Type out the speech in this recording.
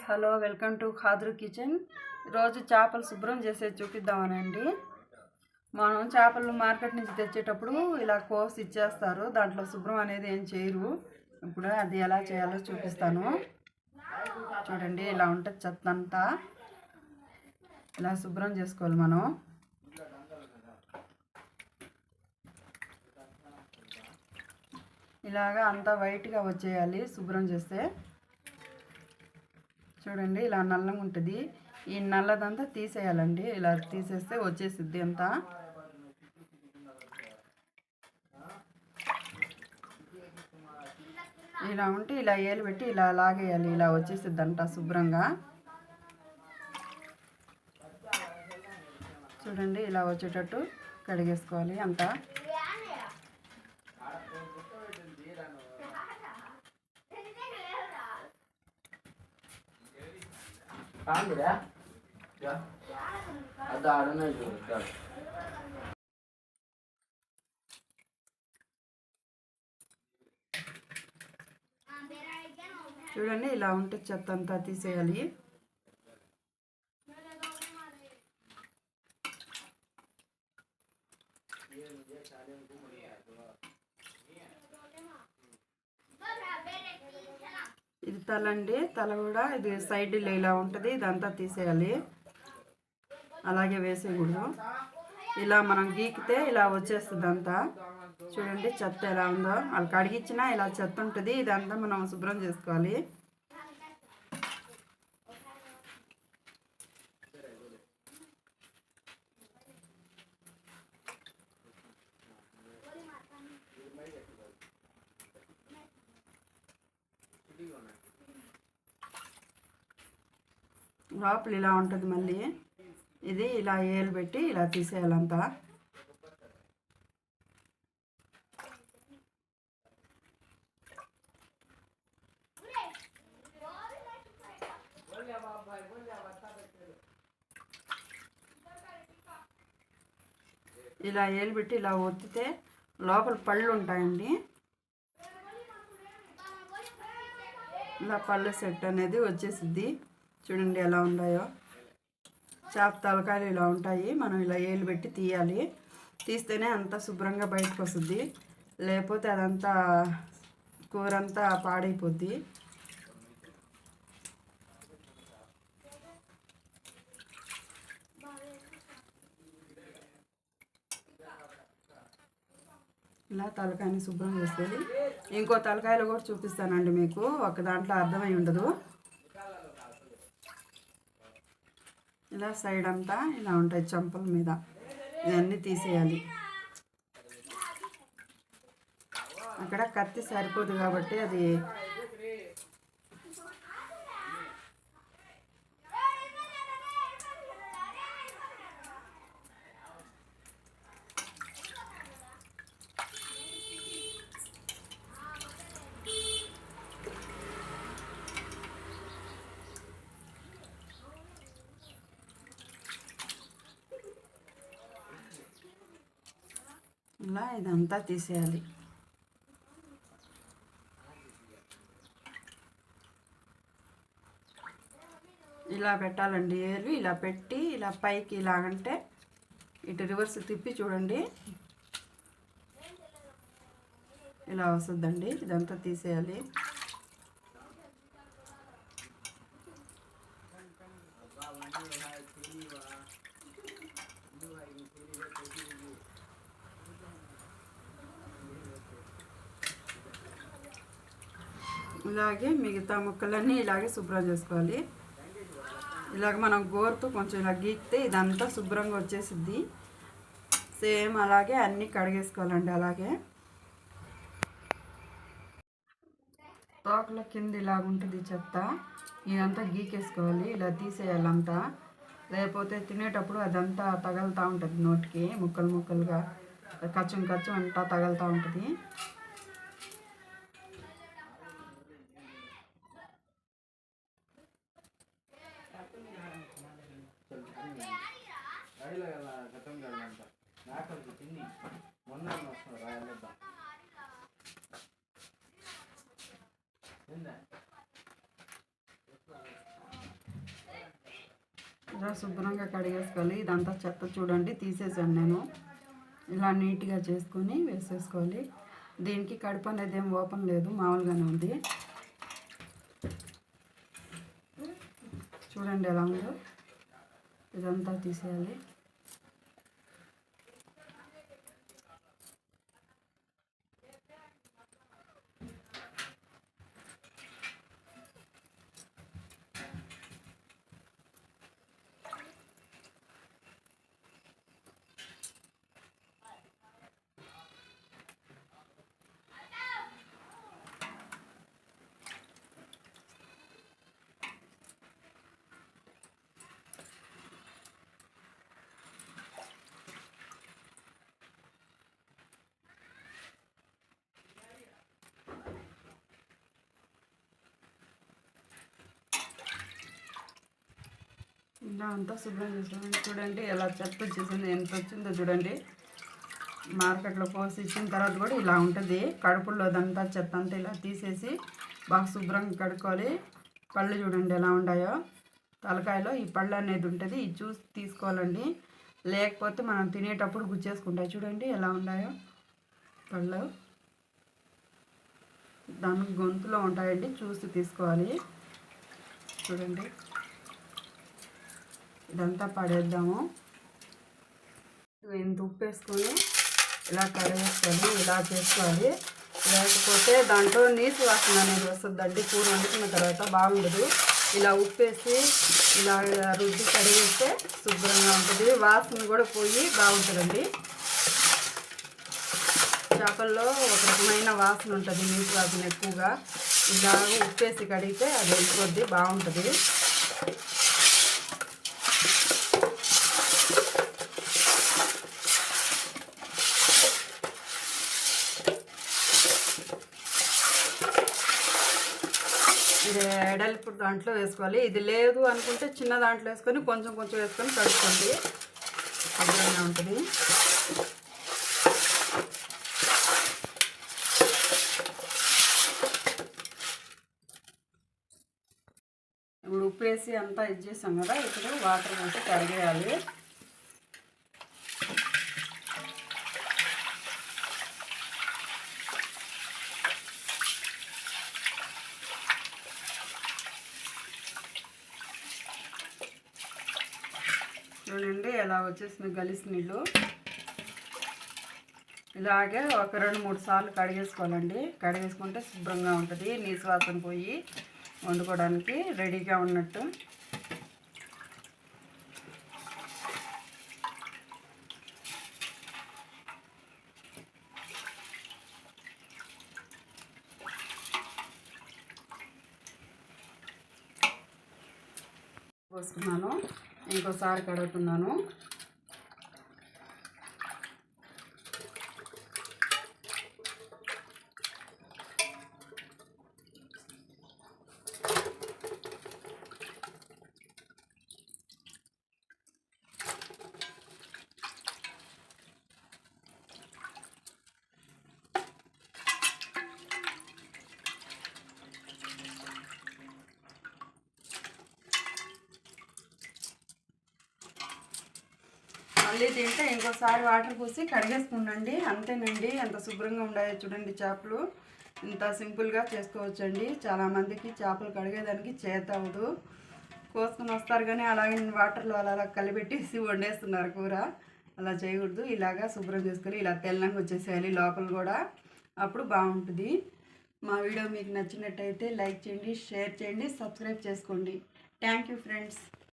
Hello, welcome to Khader kitchen. రోజు చేపలు శుభ్రం చేసేది చూపిద్దామనండి. మనం చేపలు మార్కెట్ నుంచి తెచ్చేటప్పుడు ఇలా కోసి ఇచ్చేస్తారు, దాంట్లో శుభ్రం అనేది ఏం చేయరు. ఇప్పుడు అది ఎలా చేయాలో చూపిస్తాను. చూడండి, ఇలా ఉంటుంది చెత్త అంతా. ఇలా శుభ్రం చేసుకోవాలి మనం. ఇలాగా అంతా వైట్గా వచ్చేయాలి శుభ్రం చేస్తే. చూడండి, ఇలా నల్లగా ఉంటుంది. ఈ నల్లదంతా తీసేయాలండి. ఇలా తీసేస్తే వచ్చేసిద్ది అంతా. ఇలా ఉంటే ఇలా ఏలు పెట్టి ఇలా లాగేయాలి. ఇలా వచ్చేసిద్ది అంతా శుభ్రంగా. చూడండి, ఇలా వచ్చేటట్టు కడిగేసుకోవాలి అంతా. చూడండి, ఇలా ఉంటే చెత్త అంతా తీసేయాలి. ఇది తల అండి. తల కూడా ఇది సైడ్ ఇలా ఉంటుంది, ఇదంతా తీసేయాలి. అలాగే వేసేయకూడదు. ఇలా మనం గీకితే ఇలా వచ్చేస్తుంది అంతా. చూడండి చెత్త ఎలా ఉందో. వాళ్ళు కడిగిచ్చినా ఇలా చెత్త ఉంటుంది. ఇదంతా మనం శుభ్రం చేసుకోవాలి. లోపల ఇలా ఉంటుంది. మళ్ళీ ఇది ఇలా ఏలు పెట్టి ఇలా తీసేయాలంతా. ఇలా ఏలు పెట్టి ఇలా ఒత్తితే లోపల పళ్ళు ఉంటాయండి. ఇలా పళ్ళు సెట్ అనేది వచ్చేసిద్ది. చూడండి ఎలా ఉన్నాయో. చేప తలకాయలు ఇలా ఉంటాయి. మనం ఇలా ఏలు పెట్టి తీయాలి. తీస్తేనే అంతా శుభ్రంగా బయటకు వస్తుంది. లేకపోతే అదంతా కూర అంతా పాడైపోద్ది. ఇలా తలకాయని శుభ్రం చేసేది. ఇంకో తలకాయలు కూడా చూపిస్తానండి మీకు. ఒక దాంట్లో అర్థమై ఉండదు. ఇలా సైడ్ అంతా ఇలా ఉంటాయి చెంపల మీద. ఇవన్నీ తీసేయాలి. అక్కడ కత్తి సరిపోదు కాబట్టి అది ఇలా ఇదంతా తీసేయాలి. ఇలా పెట్టాలండి ఏలు. ఇలా పెట్టి ఇలా పైకి ఇలాగంటే ఇటు రివర్స్ తిప్పి చూడండి, ఇలా వస్తుందండి. ఇదంతా తీసేయాలి. ఇలాగే మిగతా ముక్కలన్నీ ఇలాగే శుభ్రం చేసుకోవాలి. ఇలాగ మనం గోరుతో కొంచెం ఇలా గీకితే ఇదంతా శుభ్రంగా వచ్చేసిద్ది. సేమ్ అలాగే అన్నీ కడిగేసుకోవాలండి. అలాగే తోకల కింద ఇలాగుంటుంది చెత్త. ఇదంతా గీకేసుకోవాలి. ఇలా తీసేయాలంతా. లేకపోతే తినేటప్పుడు అదంతా తగులుతూ ఉంటుంది నోటికి. ముక్కలు ముక్కలుగా కచ్చం కచ్చం అంతా తగులుతూ ఉంటుంది. ఇలా శుభ్రంగా కడిగేసుకోవాలి. ఇదంతా చెత్త చూడండి తీసేసాను నేను. ఇలా నీట్గా చేసుకొని వేసేసుకోవాలి. దీనికి కడుపు అనేది ఏం ఓపెన్ లేదు, మామూలుగానే ఉంది. చూడండి ఎలా ఉందో. ఇదంతా తీసేయాలి. ఇలా అంతా శుభ్రం చేసుకోండి. చూడండి ఎలా చెత్త వచ్చేసింది, ఎంత వచ్చిందో చూడండి. మార్కెట్లో కోసి ఇచ్చిన తర్వాత కూడా ఇలా ఉంటుంది. కడుపులో అదంతా చెత్త అంతా ఇలా తీసేసి బాగా శుభ్రంగా కడుక్కోవాలి. పళ్ళు చూడండి ఎలా ఉన్నాయో. తలకాయలో ఈ పళ్ళు అనేది ఉంటుంది, ఇది చూసి తీసుకోవాలండి. లేకపోతే మనం తినేటప్పుడు గుచ్చేసుకుంటాయి. చూడండి ఎలా ఉన్నాయో పళ్ళు. దాని గొంతులో ఉంటాయండి, చూసి తీసుకోవాలి. చూడండి ఇదంతా పడేద్దాము. ఇంత ఉప్పు వేసుకొని ఇలా కడిగేసుకోవాలి. ఇలా చేసుకోవాలి. లేకపోతే దాంట్లో నీసు వాసన అనేది వస్తుందండి. కూర వండుకున్న తర్వాత బాగుండదు. ఇలా ఉప్పు వేసి ఇలా రుద్ది కడిగేస్తే శుభ్రంగా ఉంటుంది. వాసన కూడా పోయి బాగుంటుందండి. చేపల్లో ఒక రకమైన వాసన ఉంటుంది, నీసు వాసన ఎక్కువగా. ఇలా ఉప్పు వేసి కడిగితే అది వెళ్ళిపోద్ది, బాగుంటుంది. ఇది ఎడల్పు దాంట్లో వేసుకోవాలి. ఇది లేదు అనుకుంటే చిన్న దాంట్లో వేసుకొని కొంచెం కొంచెం వేసుకొని కడుక్కోండి, శుభ్రంగా ఉంటుంది. ఇప్పుడు ఉప్పు వేసి అంతా ఇది చేసాం కదా, ఇప్పుడు వాటర్ వేసి కడిగేయాలి. చూడండి ఎలా వచ్చేసింది గలిసి నీళ్ళు. ఇలాగే ఒక 2-3 సార్లు కడిగేసుకోవాలండి. కడిగేసుకుంటే శుభ్రంగా ఉంటుంది, నీసు వాసన పోయి వండుకోవడానికి రెడీగా ఉన్నట్టు. పోసుకున్నాను, ఇంకోసారి కడుగుతున్నాను. మళ్ళీ తింటే ఇంకోసారి వాటర్ పోసి కడిగేసుకుండండి. అంతేనండి, ఎంత శుభ్రంగా ఉన్నాయో చూడండి చేపలు. ఇంత సింపుల్గా చేసుకోవచ్చండి. చాలామందికి చేపలు కడిగేదానికి చేత అవ్వదు. కోసుకొని వస్తారు కానీ అలాగే వాటర్లో అలా కలిపెట్టేసి వండేస్తున్నారు కూర. అలా చేయకూడదు. ఇలాగా శుభ్రం చేసుకొని ఇలా తెల్లంగా వచ్చేసేయాలి లోపల కూడా, అప్పుడు బాగుంటుంది. మా వీడియో మీకు నచ్చినట్టయితే లైక్ చేయండి, షేర్ చేయండి, సబ్స్క్రైబ్ చేసుకోండి. Thank you friends.